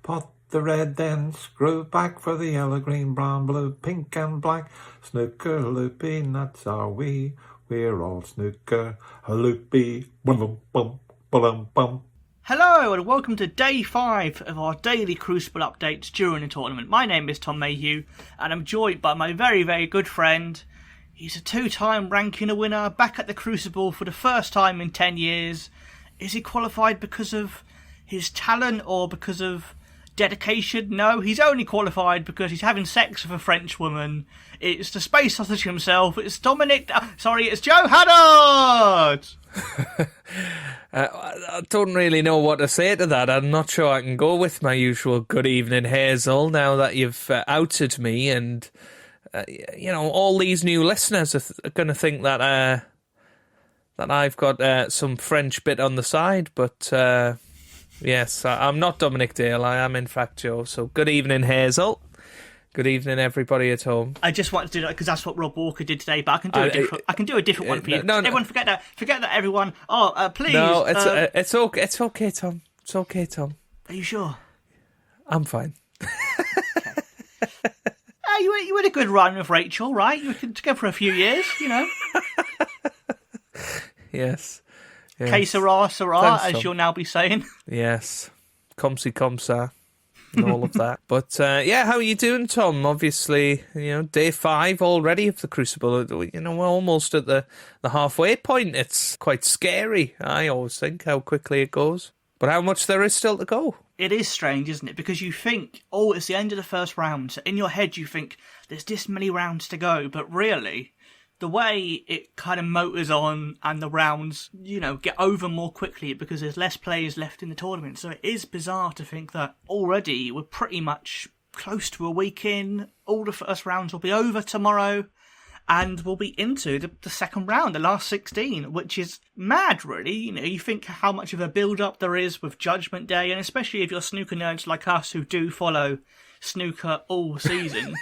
Pot the red, then screw back for the yellow, green, brown, blue, pink and black. Snooker, loopy, nuts are we. We're all snooker, loopy, bum bum bum bum. Hello and welcome to day 5 of our daily Crucible updates during the tournament. My name is Tom Mayhew and I'm joined by my very, very good friend. He's a 2-time ranking winner, back at the Crucible for the first time in 10 years. Is he qualified because of his talent or because of dedication? No, he's only qualified because he's having sex with a French woman. It's the space sausage himself. It's it's Joe Haddard! I don't really know what to say to that. I'm not sure I can go with my usual good evening, Hazel, now that you've outed me. And, all these new listeners are going to think that I've got some French bit on the side. But, yes, I'm not Dominic Dale. I am, in fact, Joe. So good evening, Hazel. Good evening, everybody at home. I just wanted to do that because that's what Rob Walker did today, but I can do a different one for you. No. Everyone, forget that, everyone. Oh, please. No, it's okay. It's okay, Tom. It's okay, Tom. Are you sure? I'm fine. You had a good run with Rachel, right? You were together for a few years, Yes. Que sera, sera, as you'll now be saying. Yes. Comme si, comme ça. And all of that. But, how are you doing, Tom? Obviously, day 5 already of the Crucible. We're almost at the halfway point. It's quite scary, I always think, how quickly it goes. But how much there is still to go. It is strange, isn't it? Because you think, it's the end of the first round. So in your head, you think, there's this many rounds to go. But really, the way it kind of motors on and the rounds, get over more quickly because there's less players left in the tournament. So it is bizarre to think that already we're pretty much close to a week in. All the first rounds will be over tomorrow and we'll be into the second round, the last 16, which is mad, really. You think how much of a build-up there is with Judgment Day, and especially if you're snooker nerds like us who do follow snooker all season.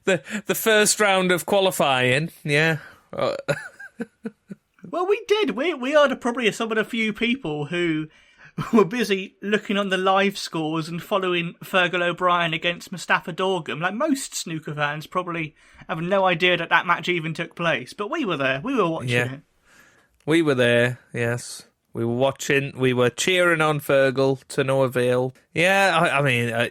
the first round of qualifying, yeah. Well, we did. We are probably some of the few people who were busy looking on the live scores and following Fergal O'Brien against Mustafa Dorgum. Like most snooker fans probably have no idea that match even took place. But we were there. We were watching it. We were there, yes. We were watching, we were cheering on Fergal to no avail. Yeah,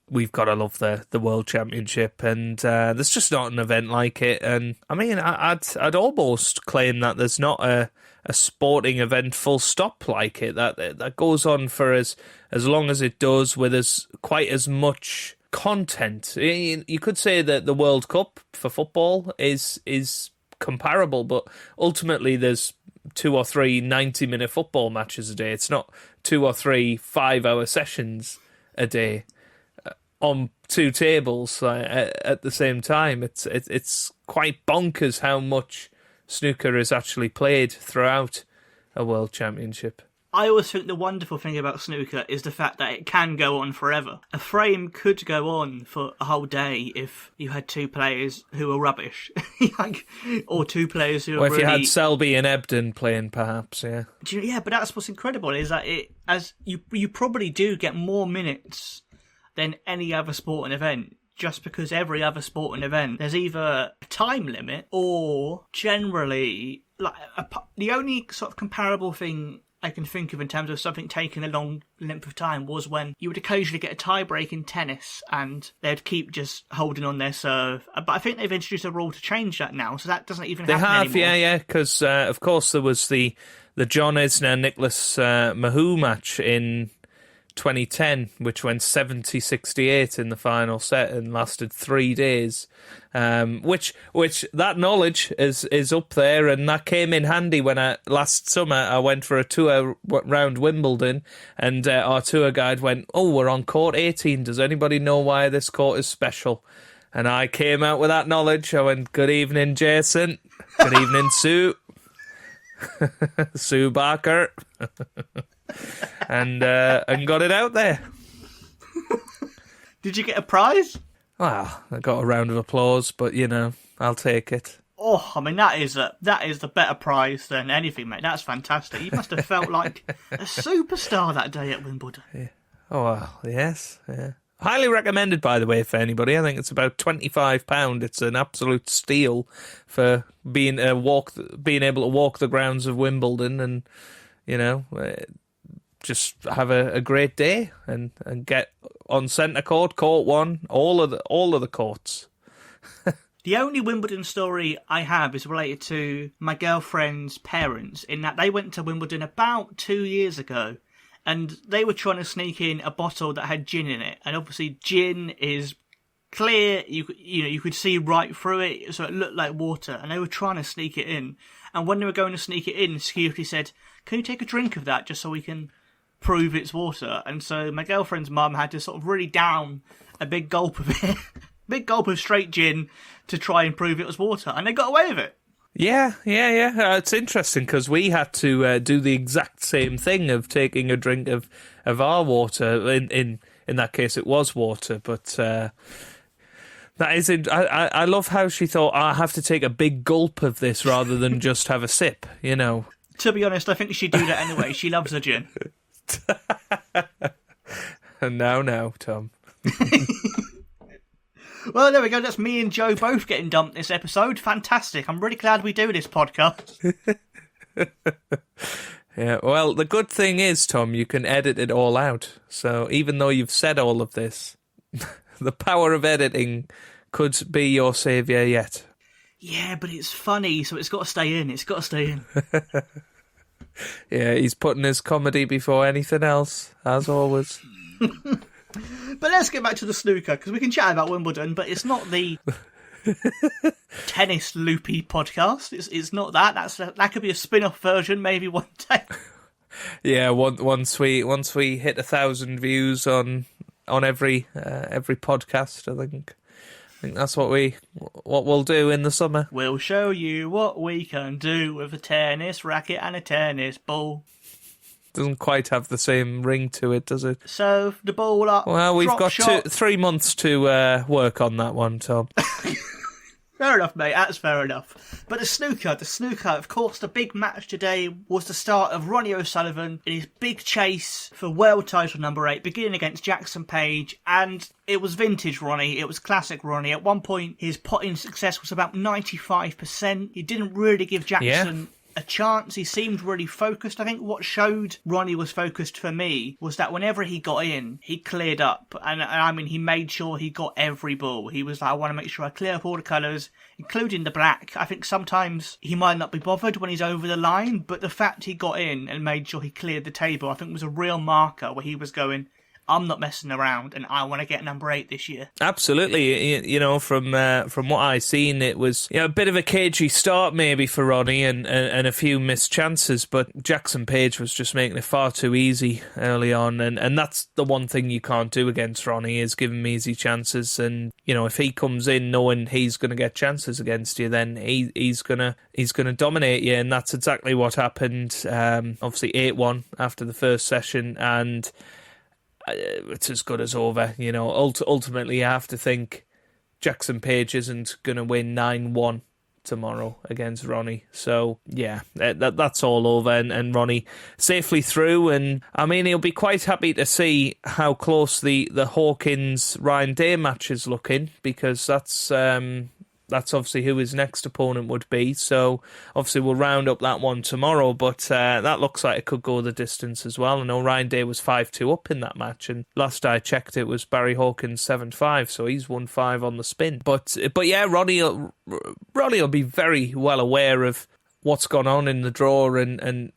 we've got to love the World Championship, and there's just not an event like it. And I'd almost claim that there's not a sporting event full stop like it that goes on for as long as it does, with quite as much content. You could say that the World Cup for football is comparable, but ultimately there's 2 or 3 90-minute football matches a day. It's not 2 or 3 5-hour sessions a day on 2 tables at the same time. It's quite bonkers how much snooker is actually played throughout a World Championship. I always think the wonderful thing about snooker is the fact that it can go on forever. A frame could go on for a whole day if you had 2 players who were rubbish. Or 2 players who were if you had Selby and Ebden playing, perhaps, yeah. Yeah, but that's what's incredible, is that you probably do get more minutes than any other sporting event, just because every other sporting event, there's either a time limit or generally, the only sort of comparable thing I can think of in terms of something taking a long length of time was when you would occasionally get a tie break in tennis and they'd keep just holding on their serve. But I think they've introduced a rule to change that now, so that doesn't even happen anymore. They have, yeah, because of course there was the John Isner-Nicholas Mahou match in 2010, which went 70-68 in the final set and lasted 3 days. Which that knowledge is up there, and that came in handy when last summer I went for a tour round Wimbledon, and our tour guide went, we're on court 18, does anybody know why this court is special? And I came out with that knowledge. I went, good evening, Jason. Good evening, Sue. Sue Barker. and got it out there. Did you get a prize? Well, I got a round of applause, but I'll take it. Oh, I mean, that is the better prize than anything, mate. That's fantastic. You must have felt like a superstar that day at Wimbledon. Yeah. Oh, well, yes, yeah. Highly recommended, by the way, for anybody. I think it's about £25. It's an absolute steal for being able to walk the grounds of Wimbledon and, just have a great day and get on centre court, court one, all of the courts. The only Wimbledon story I have is related to my girlfriend's parents, in that they went to Wimbledon about 2 years ago, and they were trying to sneak in a bottle that had gin in it. And obviously gin is clear, you could see right through it, so it looked like water, and they were trying to sneak it in. And when they were going to sneak it in, security said, "Can you take a drink of that just so we can prove it's water?" And so my girlfriend's mum had to sort of really down a big gulp of it, big gulp of straight gin, to try and prove it was water, and they got away with it. Yeah. It's interesting because we had to do the exact same thing of taking a drink of our water. In that case, it was water, but that is. I love how she thought, I have to take a big gulp of this rather than just have a sip. To be honest, I think she'd do that anyway. She loves her gin. No, Tom. Well, there we go. That's me and Joe both getting dumped this episode. Fantastic. I'm really glad we do this podcast. Yeah, well, the good thing is, Tom, you can edit it all out. So even though you've said all of this, the power of editing could be your saviour yet. Yeah, but it's funny, so it's got to stay in. Yeah, he's putting his comedy before anything else, as always. But let's get back to the snooker, because we can chat about Wimbledon, but it's not the tennis loopy podcast. It's not that. That could be a spin-off version, maybe one day. Yeah, once we hit 1,000 views on every podcast, I think that's what we'll do in the summer. We'll show you what we can do with a tennis racket and a tennis ball. Doesn't quite have the same ring to it, does it? So the ball up. Well, we've got shot. 3 months to work on that one, Tom. Fair enough, mate. That's fair enough. But the snooker, of course, the big match today was the start of Ronnie O'Sullivan in his big chase for world title number 8, beginning against Jackson Page, and it was vintage Ronnie. It was classic Ronnie. At one point, his potting success was about 95%. He didn't really give Jackson a chance. He seemed really focused. I think what showed Ronnie was focused for me was that whenever he got in, he cleared up. And I mean, he made sure he got every ball. He was like, I want to make sure I clear up all the colours, including the black. I think sometimes he might not be bothered when he's over the line, but the fact he got in and made sure he cleared the table, I think was a real marker where he was going, I'm not messing around, and I want to get number 8 this year. Absolutely, from what I seen, it was a bit of a cagey start maybe for Ronnie and a few missed chances, but Jackson Page was just making it far too easy early on, and that's the one thing you can't do against Ronnie is give him easy chances, and if he comes in knowing he's going to get chances against you, then he's gonna dominate you, and that's exactly what happened. Obviously 8-1 after the first session, and it's as good as over. Ultimately, you have to think Jackson Page isn't going to win 9-1 tomorrow against Ronnie. So, yeah, that's all over, and Ronnie safely through. And, I mean, he'll be quite happy to see how close the Hawkins-Ryan Day match is looking, because that's obviously who his next opponent would be. So obviously we'll round up that one tomorrow, but that looks like it could go the distance as well. I know Ryan Day was 5-2 up in that match, and last I checked it was Barry Hawkins 7-5, so he's won 5 on the spin. But yeah, Ronnie will be very well aware of what's gone on in the draw and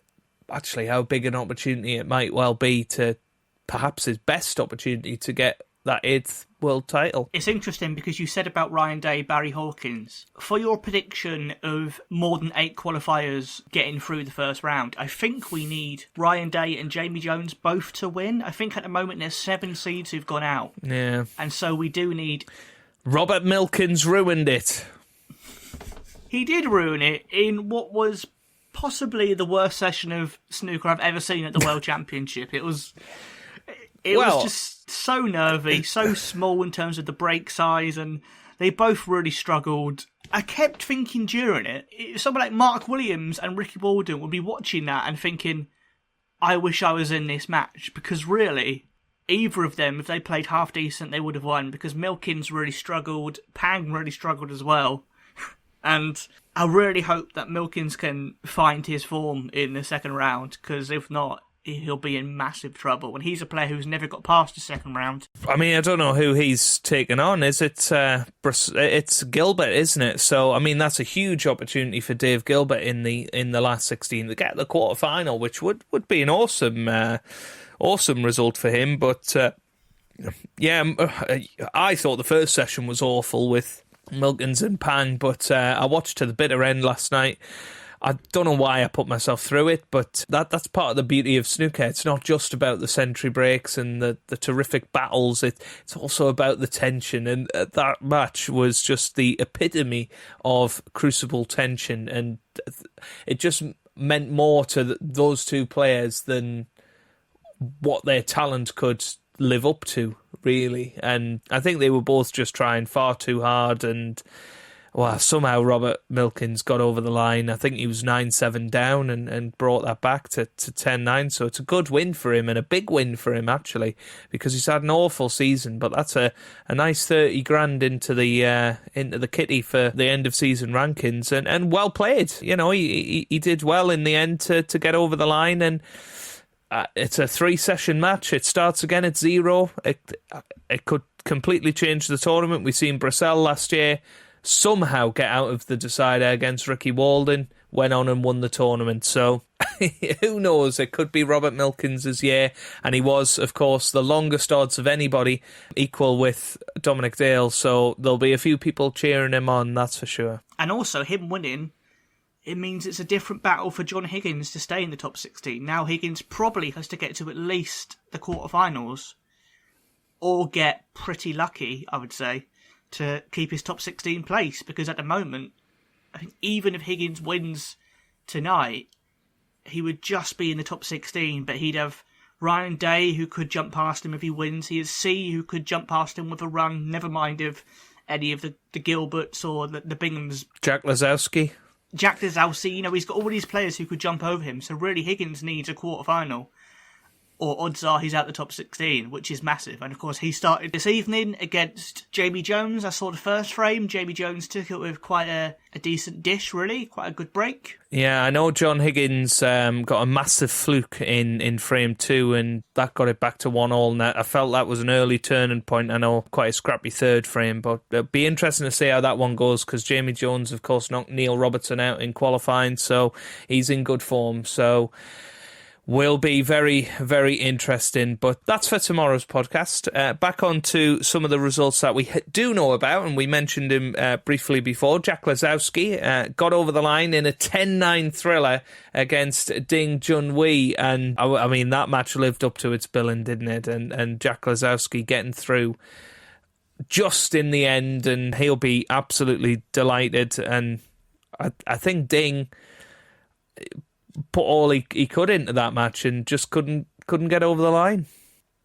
actually how big an opportunity it might well be, to perhaps his best opportunity to get that 8th world title. It's interesting because you said about Ryan Day, Barry Hawkins. For your prediction of more than 8 qualifiers getting through the first round, I think we need Ryan Day and Jamie Jones both to win. I think at the moment there's 7 seeds who've gone out. Yeah. And so we do need... Robert Milkins ruined it. He did ruin it in what was possibly the worst session of snooker I've ever seen at the World Championship. It was just so nervy, so small in terms of the break size, and they both really struggled. I kept thinking during it, someone like Mark Williams and Ricky Walden would be watching that and thinking, I wish I was in this match, because really, either of them, if they played half decent, they would have won, because Milkins really struggled, Pang really struggled as well. And I really hope that Milkins can find his form in the second round, because if not, he'll be in massive trouble. And he's a player who's never got past the second round. I mean, I don't know who he's taken on. Is it? It's Gilbert, isn't it? So, I mean, that's a huge opportunity for Dave Gilbert in the last 16 to get the quarterfinal, which would be an awesome result for him. But I thought the first session was awful with Milkins and Pang, but I watched to the bitter end last night. I don't know why I put myself through it, but that's part of the beauty of snooker. It's not just about the century breaks and the terrific battles. It's also about the tension, and that match was just the epitome of Crucible tension, and it just meant more to those two players than what their talent could live up to, really. And I think they were both just trying far too hard, and well, somehow Robert Milkins got over the line. I think he was 9-7 down and brought that back to 10-9. So it's a good win for him, and a big win for him, actually, because he's had an awful season. But that's a nice 30 grand into the kitty for the end of season rankings, and well played. You know, he did well in the end to get over the line, and it's a 3-session match. It starts again at 0. It could completely change the tournament. We've seen Bracel last year somehow get out of the decider against Ricky Walden, went on and won the tournament. So who knows? It could be Robert Milkins' year. And he was, of course, the longest odds of anybody, equal with Dominic Dale. So there'll be a few people cheering him on, that's for sure. And also, him winning, it means it's a different battle for John Higgins to stay in the top 16. Now Higgins probably has to get to at least the quarterfinals, or get pretty lucky, I would say, to keep his top 16 place, because at the moment, I think even if Higgins wins tonight, he would just be in the top 16, but he'd have Ryan Day, who could jump past him if he wins. He has C, who could jump past him with a run, never mind if any of the Gilberts or the Binghams. Jack Lazowski, you know, he's got all these players who could jump over him, so really Higgins needs a quarterfinal, or odds are he's out the top 16, which is massive. And of course, he started this evening against Jamie Jones. I saw the first frame. Jamie Jones took it with quite a decent dish, really. Quite a good break. Yeah, I know John Higgins got a massive fluke in frame 2, and that got it back to 1-1. And I felt that was an early turning point. I know quite a scrappy third frame, but it'll be interesting to see how that one goes, because Jamie Jones, of course, knocked Neil Robertson out in qualifying, so he's in good form. So will be very, very interesting. But that's for tomorrow's podcast. Back on to some of the results that we do know about, and we mentioned him briefly before. Jack Lazowski got over the line in a 10-9 thriller against Ding Junhui, and I mean, that match lived up to its billing, didn't it? And Jack Lazowski getting through just in the end, and he'll be absolutely delighted. And I think Ding put all he could into that match and just couldn't get over the line.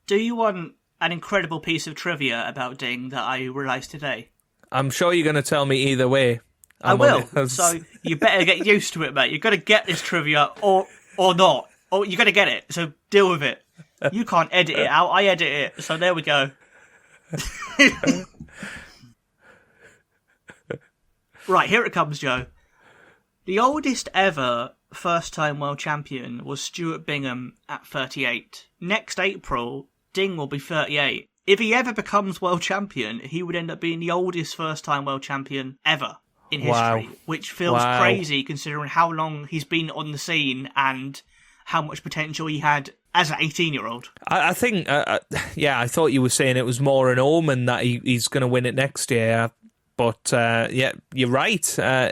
Do you want an incredible piece of trivia about Ding that I realised today? I'm sure you're going to tell me either way. I will. So you better get used to it, mate. You've got to get this trivia or not. Or you've got to get it, so deal with it. You can't edit it out. I edit it. So there we go. Right, here it comes, Joe. The oldest ever first-time world champion was Stuart Bingham at 38. Next April, Ding will be 38. If he ever becomes world champion, he would end up being the oldest first-time world champion ever in history, which feels crazy considering how long he's been on the scene and how much potential he had as an 18-year-old. I think, I thought you were saying it was more an omen that he's going to win it next year. But, yeah, you're right. I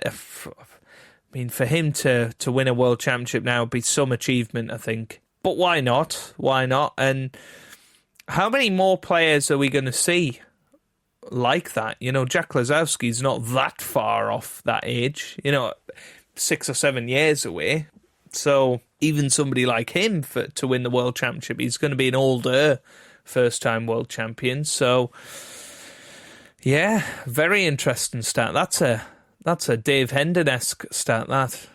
mean, for him to win a world championship now would be some achievement, I think. But why not? Why not? And how many more players are we going to see like that? You know, Jack Lazowski's not that far off that age. You know, 6 or 7 years away. So even somebody like him to win the world championship, he's going to be an older first-time world champion. So, yeah, very interesting stat. That's a Dave Hendon-esque stat, that,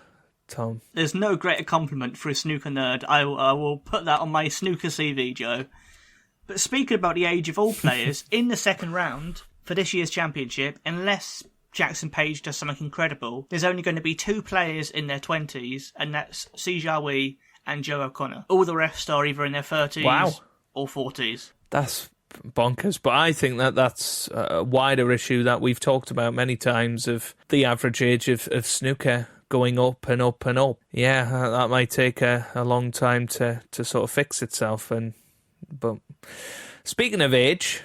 Tom. There's no greater compliment for a snooker nerd. I will put that on my snooker CV, Joe. But speaking about the age of all players, in the second round for this year's championship, unless Jackson Page does something incredible, there's only going to be 2 players in their 20s, and that's Si Jiahui and Joe O'Connor. All the rest are either in their 30s or 40s. That's bonkers, but I think that's a wider issue that we've talked about many times of the average age of snooker going up and up and up. Yeah, that might take a long time to sort of fix itself. But speaking of age,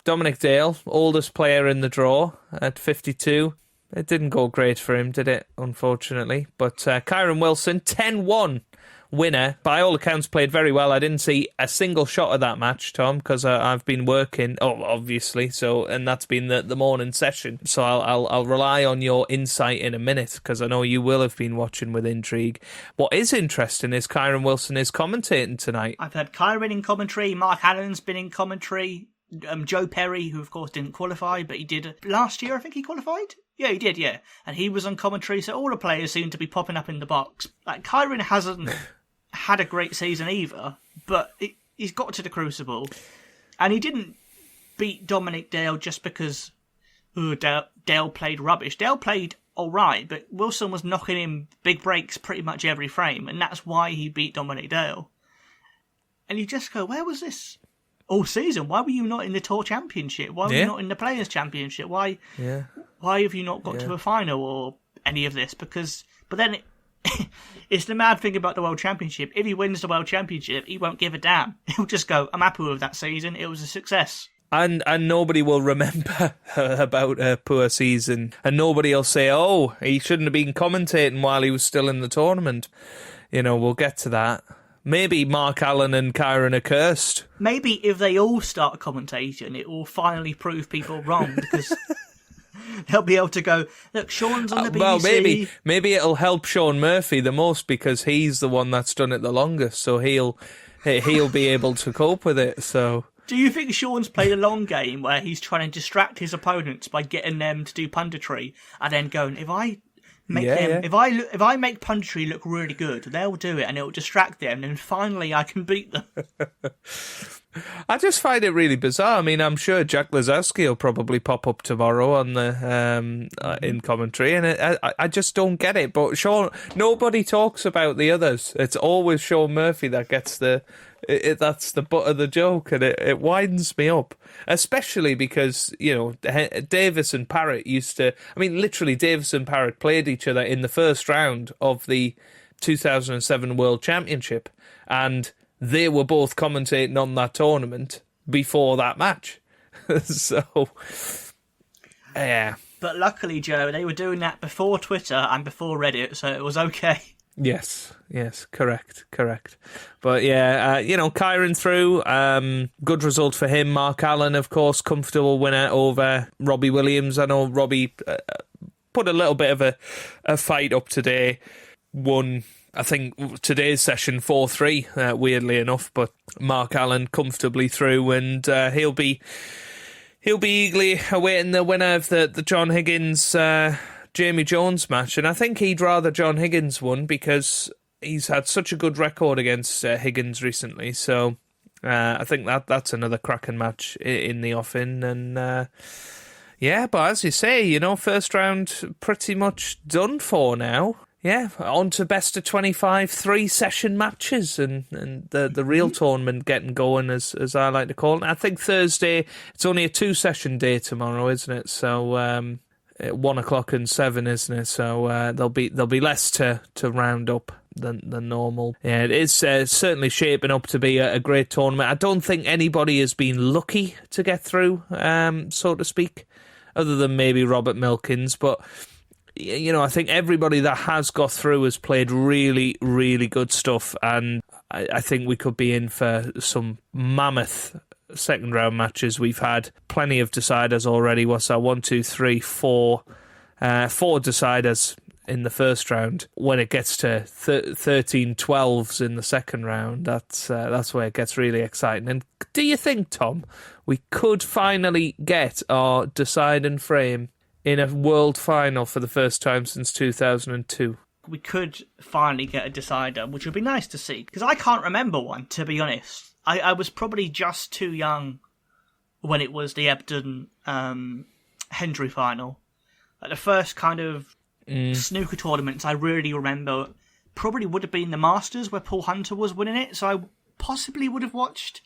Dominic Dale, oldest player in the draw at 52. It didn't go great for him, did it? Unfortunately. But Kyron Wilson, 10-1. Winner, by all accounts, played very well. I didn't see a single shot of that match, Tom, because I've been working. Oh, obviously. And that's been the morning session. So I'll rely on your insight in a minute, because I know you will have been watching with intrigue. What is interesting is Kyron Wilson is commentating tonight. I've had Kyron in commentary. Mark Allen's been in commentary. Joe Perry, who of course didn't qualify, but he did last year. I think he qualified. Yeah, he did. Yeah, and he was on commentary. So all the players seem to be popping up in the box. Like Kyron hasn't had a great season either, but he's got to the Crucible, and he didn't beat Dominic Dale just because Dale played rubbish. Dale played all right, but Wilson was knocking in big breaks pretty much every frame, and that's why he beat Dominic Dale. And you just go, where was this all season? Why were you not in the Tour Championship? Why were you not in the Players Championship? Why have you not got to a final or any of this? But then it's the mad thing about the World Championship. If he wins the World Championship, he won't give a damn. He'll just go, I'm happy with that season. It was a success. And nobody will remember about a poor season. And nobody will say, oh, he shouldn't have been commentating while he was still in the tournament. You know, we'll get to that. Maybe Mark Allen and Kyron are cursed. Maybe if they all start commentating, it will finally prove people wrong, because they'll be able to go, look, Sean's on the BBC. Well, maybe it'll help Sean Murphy the most, because he's the one that's done it the longest, so he'll be able to cope with it. So, do you think Sean's played a long game where he's trying to distract his opponents by getting them to do punditry, and then going, if I make punditry look really good, they'll do it, and it'll distract them, and finally I can beat them. I just find it really bizarre. I mean, I'm sure Jack Lazowski will probably pop up tomorrow on the in commentary, and I just don't get it. But Sean, nobody talks about the others. It's always Sean Murphy that gets that's the butt of the joke, and it winds me up, especially because, you know, Davis and Parrott used to, I mean, literally Davis and Parrott played each other in the first round of the 2007 World Championship, and they were both commentating on that tournament before that match. So, yeah. But luckily, Joe, they were doing that before Twitter and before Reddit, so it was okay. Yes, correct. But yeah, you know, Kyron through, good result for him. Mark Allen, of course, comfortable winner over Robbie Williams. I know Robbie put a little bit of a fight up today, won, I think, today's session 4-3, weirdly enough, but Mark Allen comfortably through, and he'll be eagerly awaiting the winner of the John Higgins Jamie Jones match, and I think he'd rather John Higgins won, because he's had such a good record against Higgins recently. So I think that's another cracking match in the offing. And yeah, but as you say, you know, first round pretty much done for now. Yeah, on to best of 25 3-session matches, and the real tournament getting going, as I like to call it. I think Thursday, it's only a 2-session day tomorrow, isn't it? So 1 o'clock and 7, isn't it? So there'll be less to round up than normal. Yeah, it is certainly shaping up to be a great tournament. I don't think anybody has been lucky to get through, so to speak, other than maybe Robert Milkins. But, you know, I think everybody that has got through has played really, really good stuff, and I think we could be in for some mammoth second round matches. We've had plenty of deciders already. What's that? 1, 2, 3, 4 deciders in the first round. When it gets to 13 12s in the second round, that's where it gets really exciting. And do you think, Tom, we could finally get our deciding frame in a world final for the first time since 2002? We could finally get a decider, which would be nice to see, because I can't remember one, to be honest. I was probably just too young when it was the Ebden Hendry final. Like the first kind of snooker tournaments I really remember probably would have been the Masters where Paul Hunter was winning it, so I possibly would have watched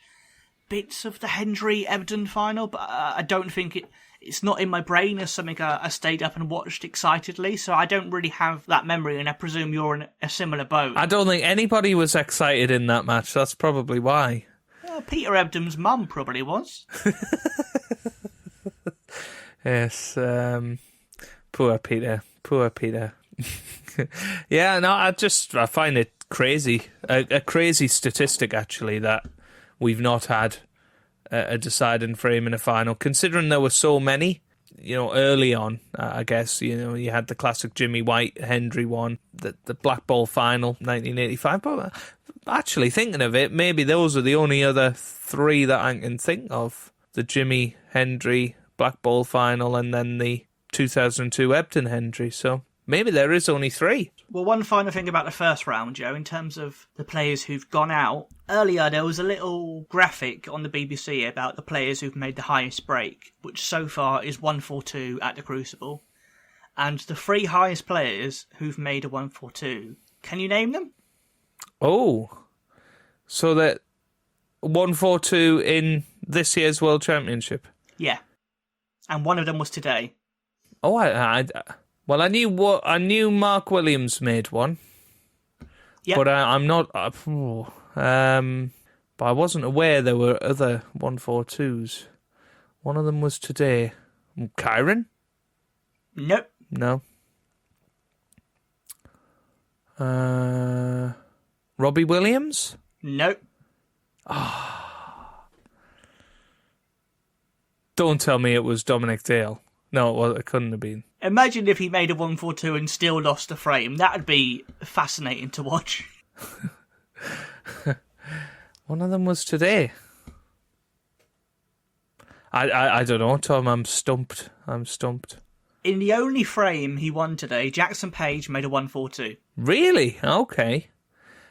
bits of the Hendry Ebden final, but I don't think it's not in my brain as something I stayed up and watched excitedly, so I don't really have that memory, and I presume you're in a similar boat. I don't think anybody was excited in that match, that's probably why. Well, Peter Ebden's mum probably was. Yes, poor Peter. Yeah, no, I find it crazy, a crazy statistic actually, that we've not had a deciding frame in a final, considering there were so many, early on. I guess, you had the classic Jimmy White Hendry one, the Black Ball final, 1985, but actually thinking of it, maybe those are the only other three that I can think of. The Jimmy Hendry Black Ball final, and then the 2002 Ebden Hendry, so maybe there is only three. Well, one final thing about the first round, Joe, in terms of the players who've gone out. Earlier, there was a little graphic on the BBC about the players who've made the highest break, which so far is 142 at the Crucible. And the three highest players who've made a 142, can you name them? Oh, so that 142 in this year's World Championship? Yeah. And one of them was today. Oh, I knew Mark Williams made one. Yep. But I'm not. But I wasn't aware there were other 142s. One of them was today. Kyron? Nope. No. Robbie Williams? Nope. Don't tell me it was Dominic Dale. No, it couldn't have been. Imagine if he made a 142 and still lost a frame. That would be fascinating to watch. One of them was today. I don't know, Tom. I'm stumped. In the only frame he won today, Jackson Page made a 142. Really? Okay.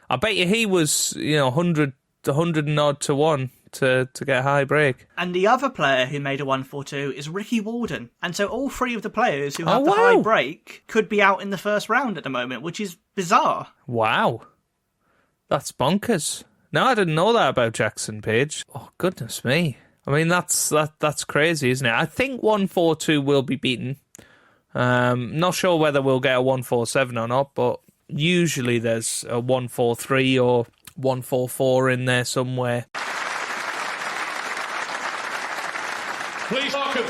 I bet you he was, 100 and odd to 1 to get a high break. And the other player who made a 142 is Ricky Walden. And so all three of the players who have the high break could be out in the first round at the moment, which is bizarre. Wow. That's bonkers. No, I didn't know that about Jackson Page. Oh, goodness me. I mean, that's crazy, isn't it? I think 142 will be beaten. Not sure whether we'll get a 147 or not, but usually there's a 143 or 144 in there somewhere. Please welcome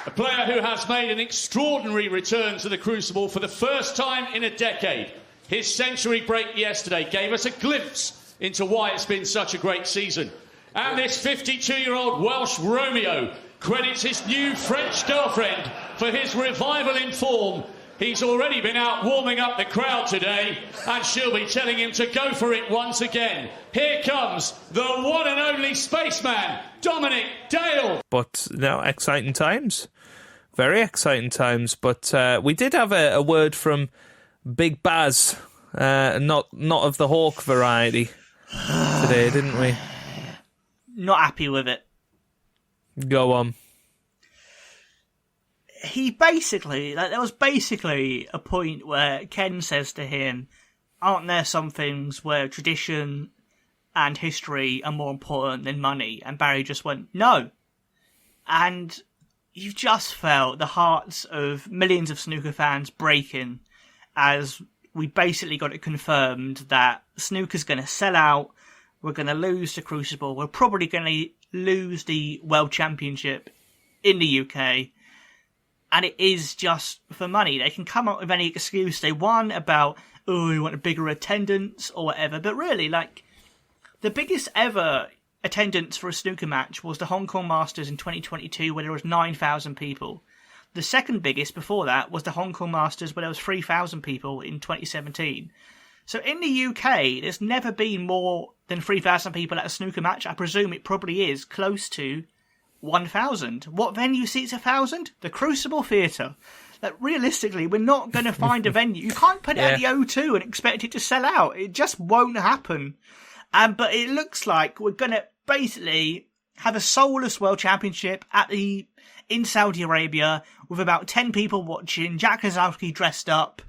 a player who has made an extraordinary return to the Crucible for the first time in a decade. His century break yesterday gave us a glimpse into why it's been such a great season. And this 52-year-old Welsh Romeo credits his new French girlfriend for his revival in form. He's already been out warming up the crowd today, and she'll be telling him to go for it once again. Here comes the one and only spaceman, Dominic Dale. But now, exciting times. Very exciting times. But we did have a word from Big Baz, not of the Hawk variety today, didn't we? Not happy with it. Go on. There was basically a point where Ken says to him, aren't there some things where tradition and history are more important than money? And Barry just went, no. And you've just felt the hearts of millions of snooker fans breaking as we basically got it confirmed that snooker's going to sell out, we're going to lose the Crucible, we're probably going to lose the World Championship in the UK. And it is just for money. They can come up with any excuse they want about, we want a bigger attendance or whatever. But really, the biggest ever attendance for a snooker match was the Hong Kong Masters in 2022, where there was 9,000 people. The second biggest before that was the Hong Kong Masters, where there was 3,000 people in 2017. So in the UK, there's never been more than 3,000 people at a snooker match. I presume it probably is close to 1,000. What venue seats 1,000? The Crucible Theatre. Realistically, we're not going to find a venue. You can't put it at the O2 and expect it to sell out. It just won't happen. But it looks like we're going to basically have a soulless World Championship in Saudi Arabia with about 10 people watching, Jack Kozlowski dressed up,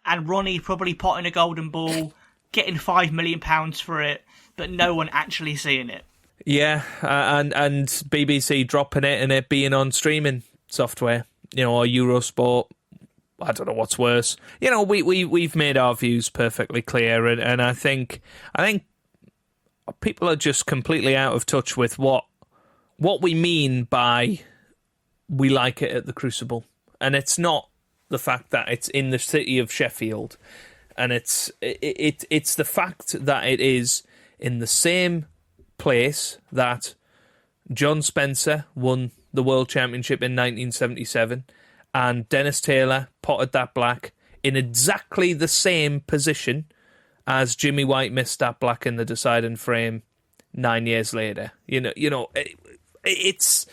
and Ronnie probably potting a golden ball, getting £5 million for it, but no one actually seeing it. Yeah, and BBC dropping it and it being on streaming software, or Eurosport. I don't know what's worse. We've made our views perfectly clear, and I think people are just completely out of touch with what we mean by we like it at the Crucible, and it's not the fact that it's in the city of Sheffield, and it's the fact that it is in the same place that John Spencer won the World Championship in 1977 and Dennis Taylor potted that black in exactly the same position as Jimmy White missed that black in the deciding frame 9 years later. It's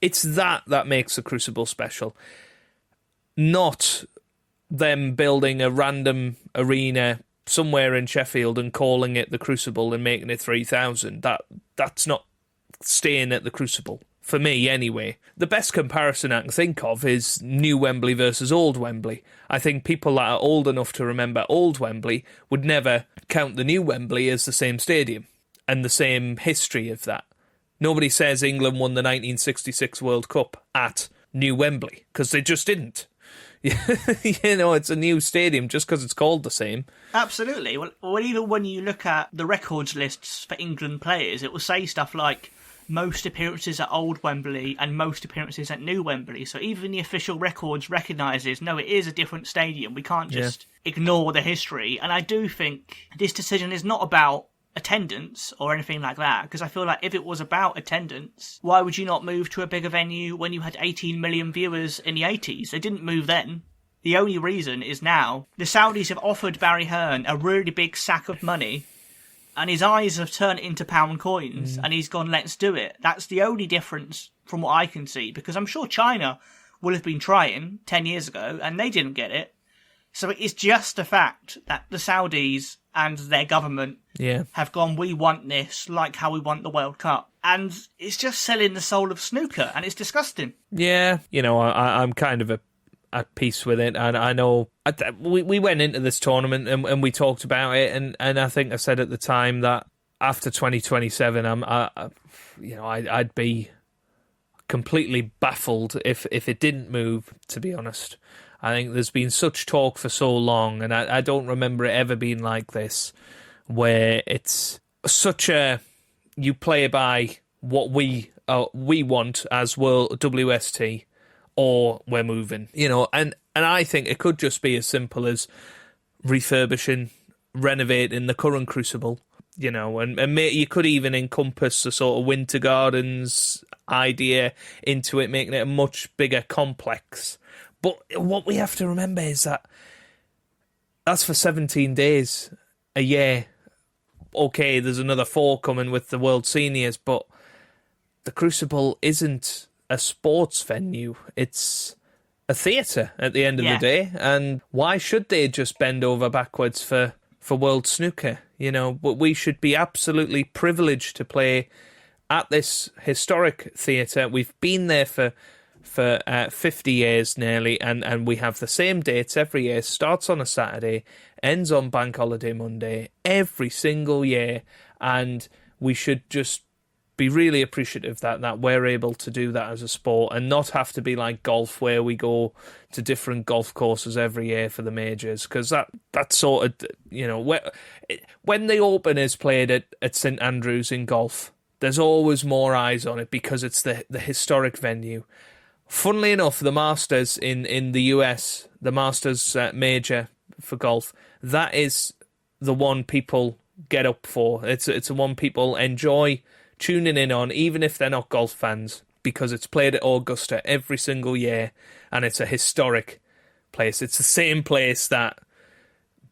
that makes the Crucible special, not them building a random arena somewhere in Sheffield and calling it the Crucible and making it 3,000. That's not staying at the Crucible, for me anyway. The best comparison I can think of is New Wembley versus Old Wembley. I think people that are old enough to remember Old Wembley would never count the New Wembley as the same stadium and the same history of that. Nobody says England won the 1966 World Cup at New Wembley, because they just didn't. It's a new stadium just because it's called the same. Absolutely. Well, even when you look at the records lists for England players, it will say stuff like most appearances at Old Wembley and most appearances at New Wembley. So even the official records recognises, no, it is a different stadium. We can't just ignore the history. And I do think this decision is not about attendance or anything like that, because I feel like if it was about attendance, why would you not move to a bigger venue when you had 18 million viewers in the 80s? They didn't move then. The only reason is now. The Saudis have offered Barry Hearn a really big sack of money, and his eyes have turned into pound coins, and he's gone, let's do it. That's the only difference from what I can see, because I'm sure China would have been trying 10 years ago, and they didn't get it. So it is just the fact that the Saudis and their government have gone, we want this, like how we want the World Cup. And it's just selling the soul of snooker, and it's disgusting. Yeah, I'm kind of at peace with it, and I know we went into this tournament and we talked about it, and I think I said at the time that after 2027, I'd be completely baffled if it didn't move, to be honest. I think there's been such talk for so long, and I don't remember it ever being like this, where it's such a, you play by what we want as World WST, or we're moving, and I think it could just be as simple as refurbishing, renovating the current Crucible, and you could even encompass a sort of Winter Gardens idea into it, making it a much bigger complex. But what we have to remember is that that's for 17 days a year. Okay, there's another 4 coming with the World Seniors, but the Crucible isn't a sports venue. It's a theatre at the end of the day. And why should they just bend over backwards for World Snooker? But we should be absolutely privileged to play at this historic theatre. We've been there for 50 years nearly, and we have the same dates every year. Starts on a Saturday, ends on Bank Holiday Monday, every single year, and we should just be really appreciative that we're able to do that as a sport and not have to be like golf, where we go to different golf courses every year for the majors, because that sort of, when the Open is played at St Andrews in golf, there's always more eyes on it because it's the historic venue. Funnily enough, the Masters in the US, the Masters major for golf, that is the one people get up for. It's the one people enjoy tuning in on, even if they're not golf fans, because it's played at Augusta every single year, and it's a historic place. It's the same place that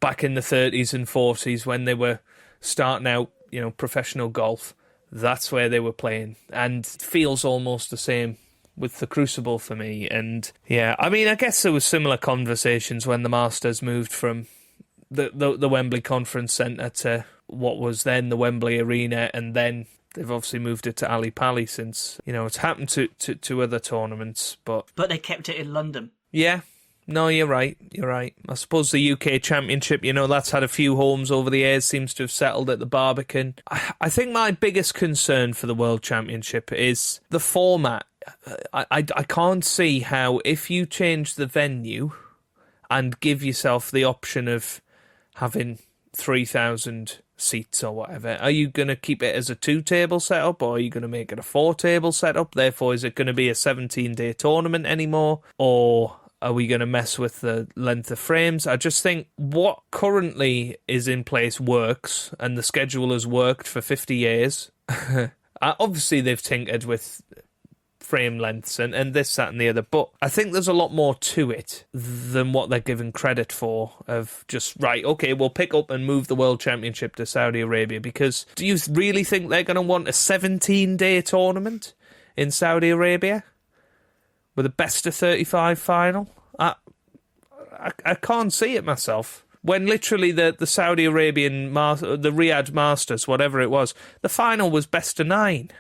back in the 30s and 40s, when they were starting out, professional golf, that's where they were playing, and it feels almost the same with the Crucible for me. And I guess there was similar conversations when the Masters moved from the Wembley Conference Centre to what was then the Wembley Arena, and then They've obviously moved it to Ali Pali since, it's happened to other tournaments, but they kept it in London. Yeah. No, you're right. I suppose the UK Championship, that's had a few homes over the years, seems to have settled at the Barbican. I think my biggest concern for the World Championship is the format. I can't see how, if you change the venue and give yourself the option of having 3,000 seats or whatever, are you going to keep it as a 2-table setup, or are you going to make it a 4-table setup? Therefore, is it going to be a 17-day tournament anymore, or are we going to mess with the length of frames? I just think what currently is in place works, and the schedule has worked for 50 years. Obviously, they've tinkered with frame lengths and this, that and the other, but I think there's a lot more to it than what they're given credit for, of just, right, okay, we'll pick up and move the World Championship to Saudi Arabia, because do you really think they're going to want a 17-day tournament in Saudi Arabia with a best-of-35 final? I can't see it myself. When literally the Saudi Arabian, the Riyadh Masters, whatever it was, the final was best-of-9.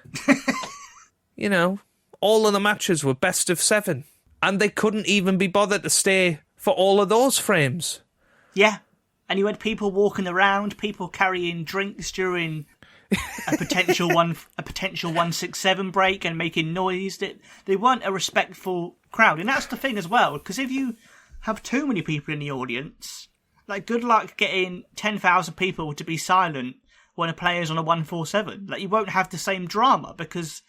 All of the matches were best of 7, and they couldn't even be bothered to stay for all of those frames. Yeah, and you had people walking around, people carrying drinks during a potential 167 break and making noise. They weren't a respectful crowd, and that's the thing as well. Because if you have too many people in the audience, like, good luck getting 10,000 people to be silent when a player's on a 147. Like, you won't have the same drama, because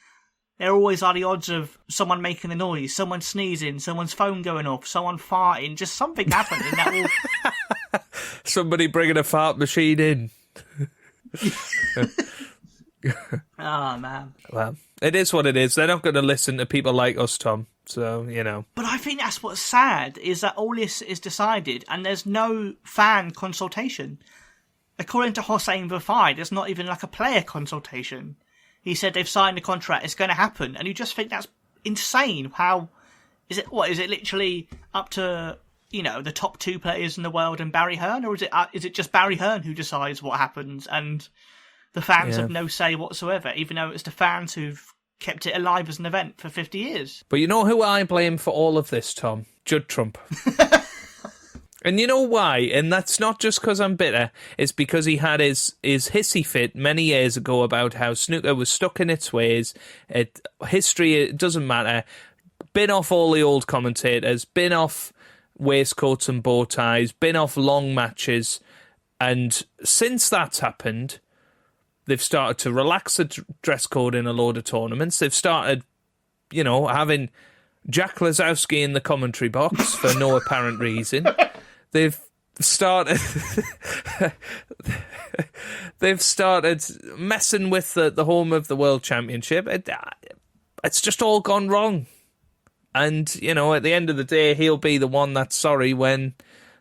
there always are the odds of someone making a noise, someone sneezing, someone's phone going off, someone farting, just something happening that will... Somebody bringing a fart machine in. Oh, man. Well, it is what it is. They're not going to listen to people like us, Tom. So, But I think that's what's sad, is that all this is decided and there's no fan consultation. According to Hossein Vafai, there's not even like a player consultation. He said they've signed the contract, it's going to happen. And you just think that's insane. How is it? What is it? Literally up to the top 2 players in the world and Barry Hearn, or is it just Barry Hearn who decides what happens and the fans have no say whatsoever? Even though it's the fans who've kept it alive as an event for 50 years. But you know who I blame for all of this, Tom? Judd Trump. And you know why? And that's not just because I'm bitter. It's because he had his hissy fit many years ago about how snooker was stuck in its ways. History, it doesn't matter. Bin off all the old commentators. Bin off waistcoats and bow ties. Bin off long matches. And since that's happened, they've started to relax the dress code in a load of tournaments. They've started, having Jack Lazowski in the commentary box for no apparent reason. They've started messing with the home of the World Championship. It's just all gone wrong. And, at the end of the day, he'll be the one that's sorry when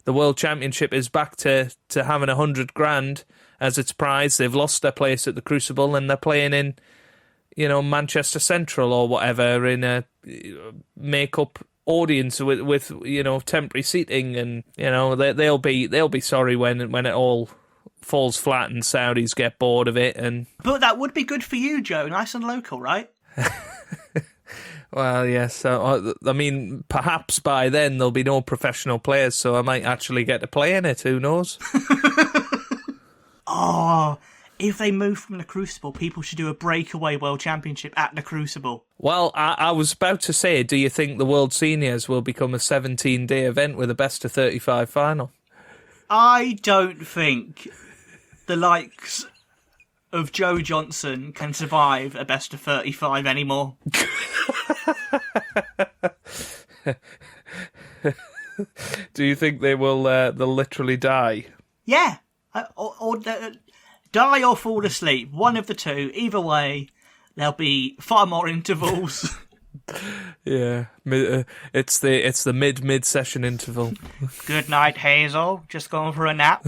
the World Championship is back to having $100,000 as its prize. They've lost their place at the Crucible and they're playing in, Manchester Central or whatever in a make-up audience with temporary seating, and they'll be sorry when it all falls flat and Saudis get bored of it. But that would be good for you, Joe. Nice and local, right? Well, yes. I mean, perhaps by then there'll be no professional players, so I might actually get to play in it. Who knows? Oh, if they move from the Crucible, people should do a breakaway World Championship at the Crucible. Well, I was about to say, do you think the World Seniors will become a 17-day event with a best-of-35 final? I don't think the likes of Joe Johnson can survive a best-of-35 anymore. Do you think they'll literally die? Yeah, or die or fall asleep. One of the two. Either way, there'll be far more intervals. Yeah, it's the mid session interval. Good night, Hazel. Just going for a nap.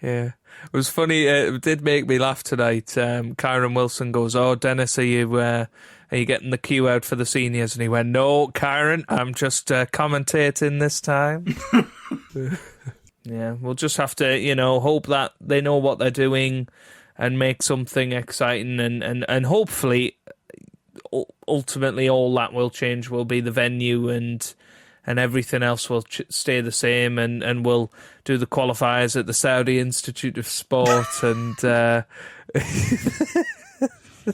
Yeah, it was funny. It did make me laugh tonight. Kyron Wilson goes, "Oh, Dennis, are you getting the queue out for the seniors?" And he went, "No, Kyron, I'm just commentating this time." Yeah, we'll just have to, hope that they know what they're doing and make something exciting, and hopefully, ultimately, all that will change will be the venue, and everything else will stay the same, and we'll do the qualifiers at the Saudi Institute of Sport, and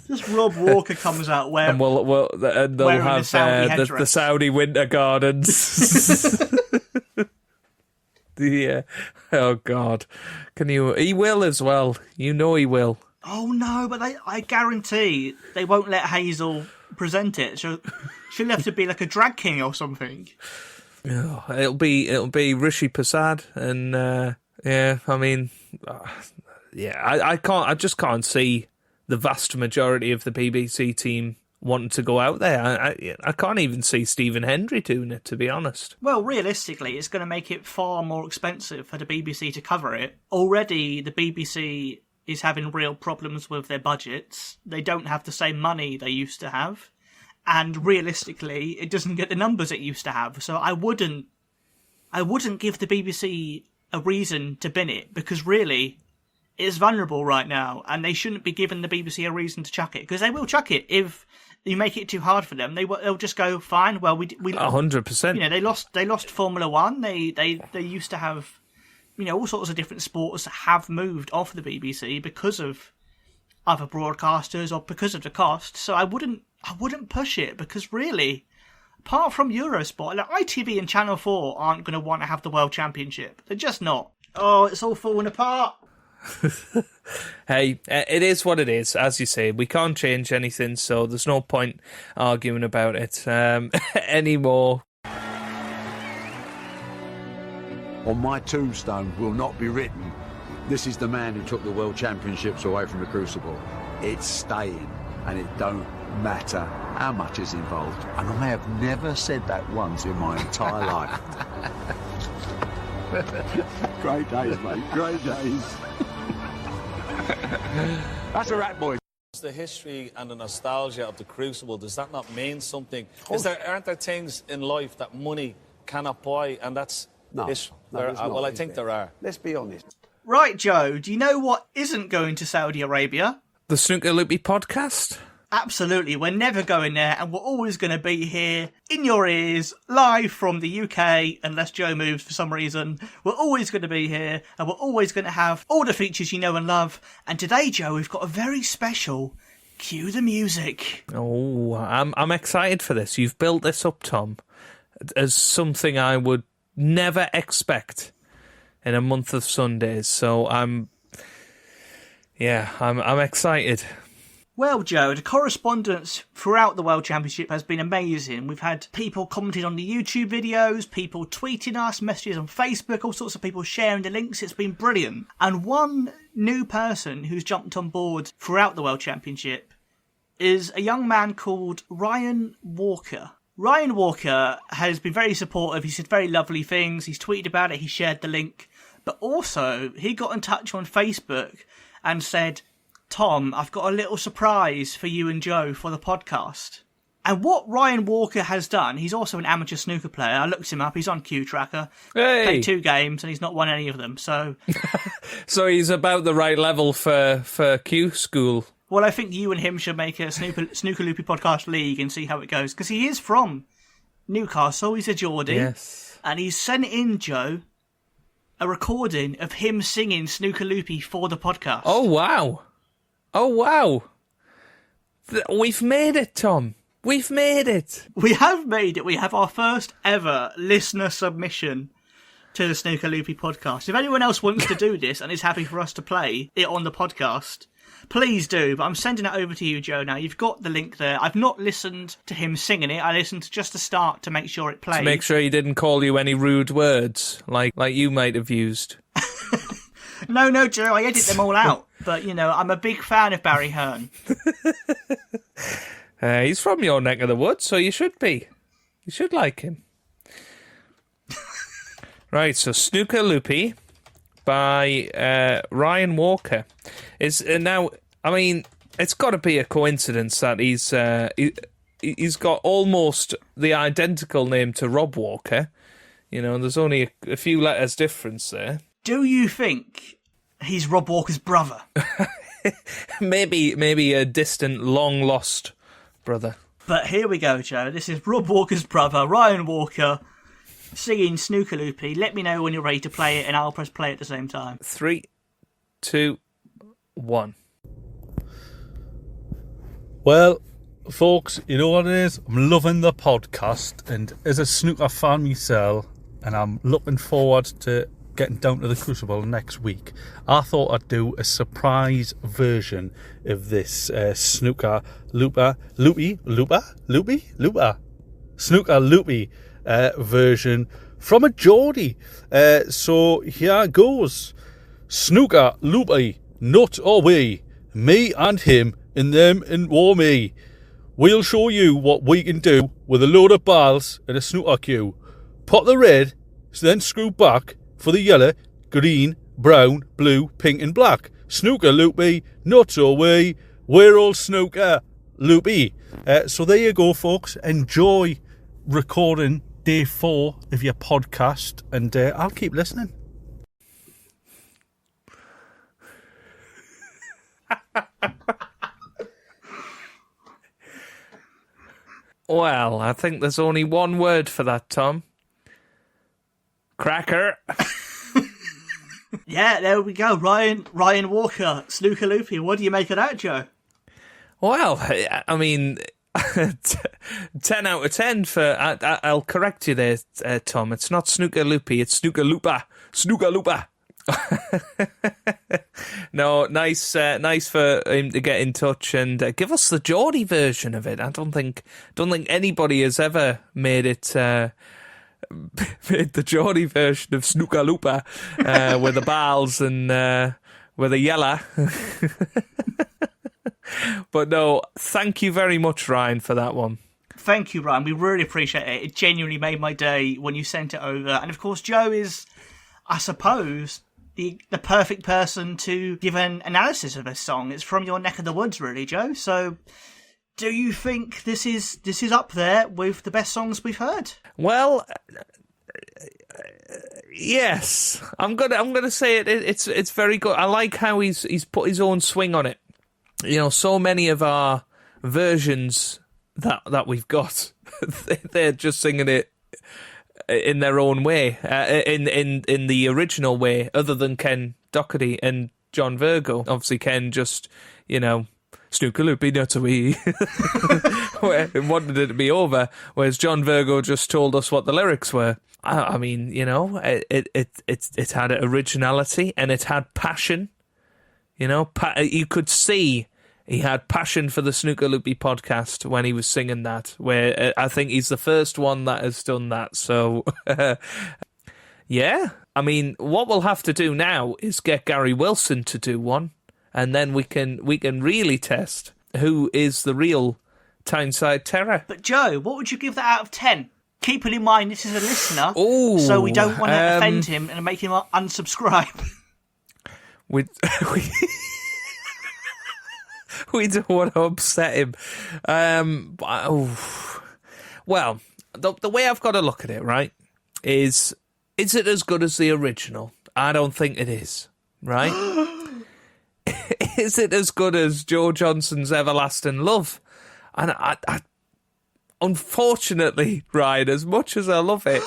just Rob Walker comes out and they'll have the Saudi Winter Gardens. Oh God, he will as well. He will. Oh no, but I guarantee they won't let Hazel present it. She'll have to be like a drag king or something. Oh, it'll be Rishi Prasad, and I just can't see the vast majority of the BBC team wanting to go out there. I can't even see Stephen Hendry doing it, to be honest. Well, realistically, it's going to make it far more expensive for the BBC to cover it. Already, the BBC is having real problems with their budgets. They don't have the same money they used to have. And realistically, it doesn't get the numbers it used to have. So I wouldn't give the BBC a reason to bin it, because really, it's vulnerable right now, and they shouldn't be giving the BBC a reason to chuck it, because they will chuck it if you make it too hard for them. They'll just go, fine. Well, we 100%. They lost Formula One. They used to have, all sorts of different sports have moved off the BBC because of other broadcasters or because of the cost. So I wouldn't push it, because really, apart from Eurosport, like ITV and Channel 4 aren't going to want to have the World Championship. They're just not. Oh, it's all falling apart. Hey, it is what it is. As you say, we can't change anything, so there's no point arguing about it anymore. On my tombstone will not be written, "This is the man who took the World Championships away from the Crucible." It's staying, and it don't matter how much is involved. And I have never said that once in my entire life. Great days, mate. Great days. That's a wrap, boys. The history and the nostalgia of the Crucible, does that not mean something? Aren't there things in life that money cannot buy, and that's... No, I think there are. Let's be honest. Right, Joe, do you know what isn't going to Saudi Arabia? The Snooker Loopy podcast? Absolutely, we're never going there, and we're always going to be here in your ears, live from the UK, unless Joe moves for some reason. We're always going to be here, and we're always going to have all the features you know and love. And today, Joe, we've got a very special Cue the Music. Oh, I'm excited for this. You've built this up, Tom, as something I would never expect in a month of Sundays. So I'm excited. Well, Joe, the correspondence throughout the World Championship has been amazing. We've had people commenting on the YouTube videos, people tweeting us, messages on Facebook, all sorts of people sharing the links. It's been brilliant. And one new person who's jumped on board throughout the World Championship is a young man called Ryan Walker. Ryan Walker has been very supportive. He said very lovely things. He's tweeted about it. He shared the link. But also, he got in touch on Facebook and said, "Tom, I've got a little surprise for you and Joe for the podcast." And what Ryan Walker has done, he's also an amateur snooker player. I looked him up. He's on Q Tracker. Hey. Played 2 games and he's not won any of them. So, so he's about the right level for Q school. Well, I think you and him should make a Snooker Loopy podcast league and see how it goes. Because he is from Newcastle. He's a Geordie. Yes. And he's sent in, Joe, a recording of him singing Snooker Loopy for the podcast. Oh, wow. Oh, wow. We've made it, Tom. We've made it. We have made it. We have our first ever listener submission to the Snooker Loopy podcast. If anyone else wants to do this and is happy for us to play it on the podcast, please do. But I'm sending it over to you, Joe, now. You've got the link there. I've not listened to him singing it. I listened to just the start to make sure it played. To make sure he didn't call you any rude words like you might have used. No, Joe, I edit them all out. But, I'm a big fan of Barry Hearn. He's from your neck of the woods, so you should be. You should like him. Right, so Snooker Loopy by Ryan Walker is now. I mean, it's got to be a coincidence that he's got almost the identical name to Rob Walker. You know, there's only a few letters difference there. Do you think he's Rob Walker's brother? Maybe a distant, long-lost brother. But here we go, Joe. This is Rob Walker's brother, Ryan Walker, singing Snooker Loopy. Let me know when you're ready to play it, and I'll press play at the same time. 3, 2, 1. Well, folks, you know what it is? I'm loving the podcast, and as a snooker fan myself, and I'm looking forward to getting down to the Crucible next week, I thought I'd do a surprise version of this Snooker Loopy version from a Geordie. So here goes. Snooker Loopy, not away. Me and him, and them and war me. We'll show you what we can do with a load of balls and a snooker cue. Pop the red, then screw back for the yellow, green, brown, blue, pink and black. Snooker Loopy, not away. We're all Snooker Loopy. So there you go, folks. Enjoy recording day 4 of your podcast, and I'll keep listening. Well, I think there's only one word for that, Tom. Cracker. Yeah, there we go. Ryan Walker, Snooker Loopy. What do you make of that, Joe? Well, I mean, 10 out of 10 for... I'll correct you there, Tom. It's not Snooker Loopy, it's Snooker Looper. Snooker Looper. No, nice for him to get in touch and give us the Geordie version of it. I don't think anybody has ever made it made the Geordie version of Snooker Looper with the balls and with the yellow. But no, thank you very much, Ryan, for that one. Thank you, Ryan. We really appreciate it. It genuinely made my day when you sent it over. And of course, Joe is, I suppose, the perfect person to give an analysis of this song. It's from your neck of the woods, really, Joe. So, do you think this is up there with the best songs we've heard? Well, yes, I'm gonna say it. It's very good. I like how he's put his own swing on it. You know, so many of our versions that we've got, they're just singing it in their own way, in the original way, other than Ken Doherty and John Virgo. Obviously, Ken just, you know, Snooker Loopy, not a wee, and wanted it to be over, whereas John Virgo just told us what the lyrics were. I mean, you know, it had originality and it had passion. You know, you could see he had passion for the Snooker Loopy podcast when he was singing that, where I think he's the first one that has done that. So, yeah. I mean, what we'll have to do now is get Gary Wilson to do one, and then we can really test who is the real Tyneside Terror. But Joe, what would you give that out of 10? Keeping in mind this is a listener, Ooh, so we don't want to offend him and make him unsubscribe. We don't want to upset him. Well, the way I've got to look at it, right, is it as good as the original? I don't think it is, right? Is it as good as Joe Johnson's Everlasting Love? And I unfortunately, Ryan, as much as I love it,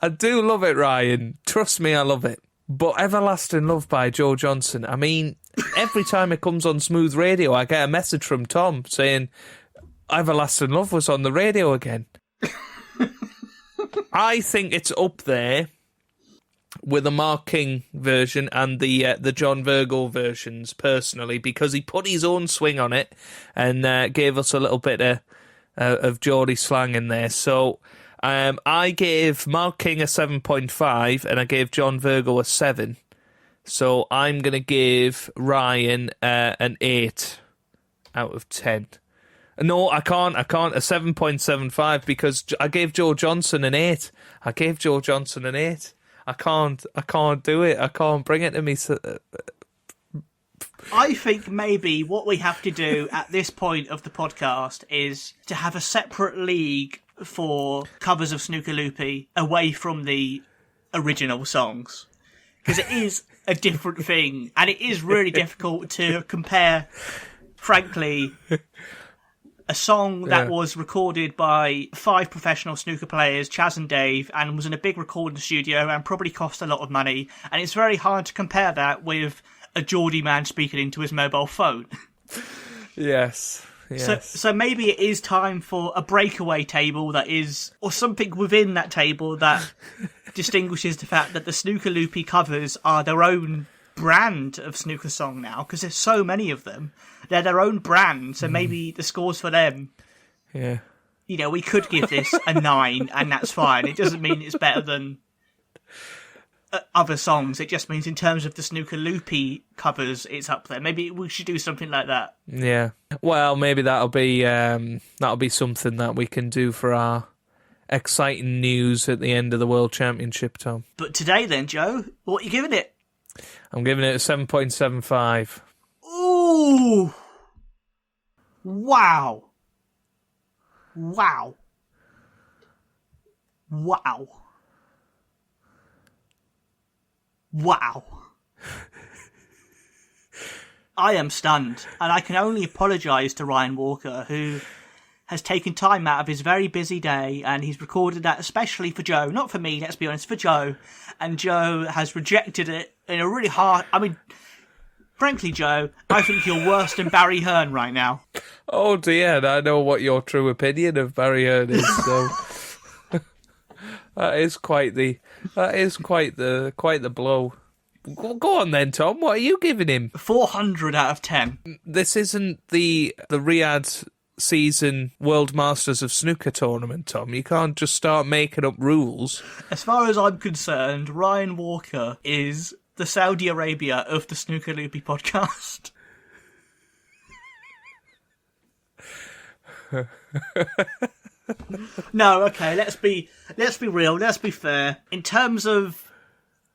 I do love it, Ryan. Trust me, I love it. But Everlasting Love by Joe Johnson, I mean, every time it comes on Smooth Radio, I get a message from Tom saying Everlasting Love was on the radio again. I think it's up there with the Mark King version and the John Virgo versions, personally, because he put his own swing on it and gave us a little bit of Geordie slang in there. So I gave Mark King a 7.5 and I gave John Virgo a 7. So I'm going to give Ryan an 8 out of 10. No, I can't. A 7.75 because I gave Joe Johnson an 8. I can't do it. I can't bring it to me. I think maybe what we have to do at this point of the podcast is to have a separate league for covers of Snooker Loopy away from the original songs. Because it is a different thing, and it is really difficult to compare, frankly, a song that was recorded by 5 professional snooker players, Chaz and Dave, and was in a big recording studio and probably cost a lot of money. And it's very hard to compare that with a Geordie man speaking into his mobile phone. Yes. So maybe it is time for a breakaway table that is, or something within that table that distinguishes the fact that the Snooker Loopy covers are their own brand of snooker song now, because there's so many of them. They're their own brand, so maybe the scores for them. Yeah. You know, we could give this a 9, and that's fine. It doesn't mean it's better than other songs. It just means in terms of the Snooker Loopy covers, it's up there. Maybe we should do something like that. Yeah. Well, maybe that'll be something that we can do for our exciting news at the end of the World Championship, Tom. But today then, Joe, what are you giving it? I'm giving it a 7.75. Ooh! Wow. Wow. Wow. Wow. I am stunned, and I can only apologise to Ryan Walker, who has taken time out of his very busy day, and he's recorded that especially for Joe, not for me, let's be honest, for Joe, and Joe has rejected it in a really hard... I mean, frankly, Joe, I think you're worse than Barry Hearn right now. Oh dear, and I know what your true opinion of Barry Hearn is, so... That is quite the blow. Go on then, Tom. What are you giving him? 400 out of 10. This isn't the Riyadh season World Masters of Snooker tournament, Tom. You can't just start making up rules. As far as I'm concerned, Ryan Walker is the Saudi Arabia of the Snooker Loopy podcast. No, okay, let's be real, let's be fair. In terms of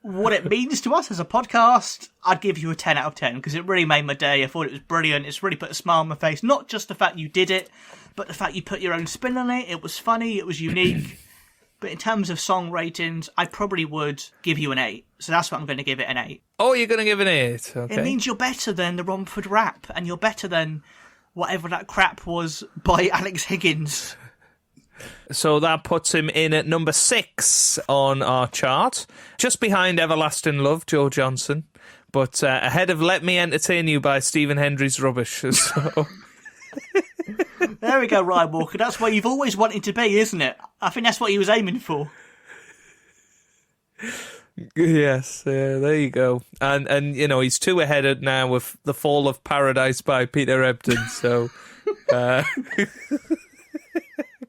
what it means to us as a podcast, I'd give you a 10 out of 10, because it really made my day. I thought it was brilliant. It's really put a smile on my face. Not just the fact you did it, but the fact you put your own spin on it. It was funny, it was unique. But in terms of song ratings, I probably would give you an 8. So that's what I'm going to give it, an 8. Oh, you're going to give it an 8? Okay. It means you're better than the Romford Rap, and you're better than whatever that crap was by Alex Higgins. So that puts him in at number 6 on our chart, just behind Everlasting Love, Joe Johnson, but ahead of Let Me Entertain You by Stephen Hendry's Rubbish. So... There we go, Ryan Walker. That's where you've always wanted to be, isn't it? I think that's what he was aiming for. Yes, there you go. And you know, he's 2 ahead now with The Fall of Paradise by Peter Ebdon, so... I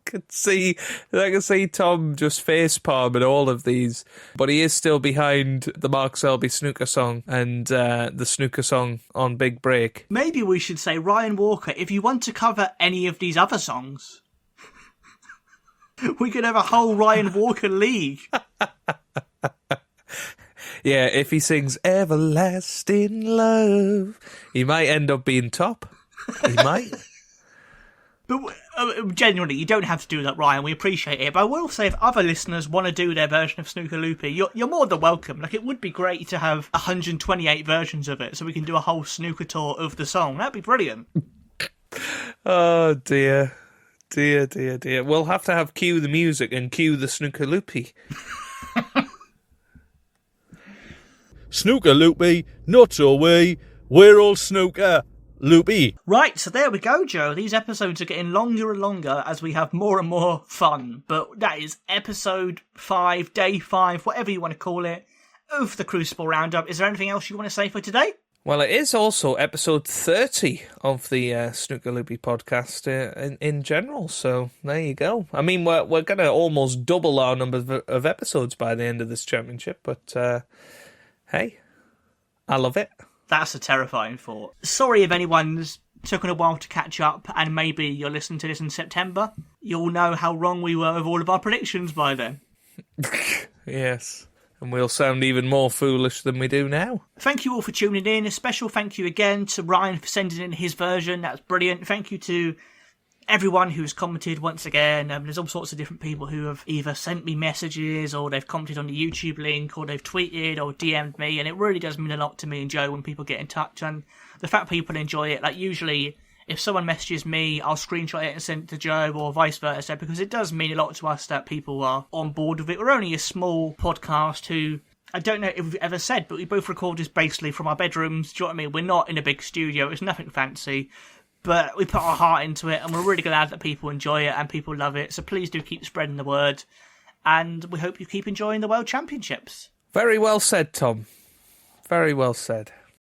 can see Tom just face palming all of these, but he is still behind the Mark Selby snooker song and the snooker song on Big Break. Maybe we should say, Ryan Walker, if you want to cover any of these other songs, we could have a whole Ryan Walker league. Yeah, if he sings Everlasting Love, he might end up being top. He might. But genuinely, you don't have to do that, Ryan. We appreciate it. But I will say, if other listeners want to do their version of Snooker Loopy, you're more than welcome. Like, it would be great to have 128 versions of it, so we can do a whole snooker tour of the song. That'd be brilliant. Oh dear, dear, dear, dear. We'll have to have cue the music and cue the Snooker Loopy. Snooker Loopy, not away. We're all snooker. Loopy. Right, so there we go, Joe. These episodes are getting longer and longer as we have more and more fun. But that is episode 5, day 5, whatever you want to call it, of the Crucible Roundup. Is there anything else you want to say for today? Well, it is also episode 30 of the Snooker Loopy podcast in general, so there you go. I mean, we're going to almost double our number of episodes by the end of this championship, but hey, I love it. That's a terrifying thought. Sorry if anyone's taken a while to catch up, and maybe you're listening to this in September. You'll know how wrong we were with all of our predictions by then. Yes, and we'll sound even more foolish than we do now. Thank you all for tuning in. A special thank you again to Ryan for sending in his version. That's brilliant. Thank you to everyone who's commented once again. There's all sorts of different people who have either sent me messages or they've commented on the YouTube link or they've tweeted or DM'd me, and it really does mean a lot to me and Joe when people get in touch. And the fact people enjoy it, like usually if someone messages me, I'll screenshot it and send it to Joe or vice versa, because it does mean a lot to us that people are on board with it. We're only a small podcast who, I don't know if we've ever said, but we both record this basically from our bedrooms. Do you know what I mean? We're not in a big studio. It's nothing fancy. But we put our heart into it, and we're really glad that people enjoy it and people love it. So please do keep spreading the word. And we hope you keep enjoying the World Championships. Very well said, Tom. Very well said.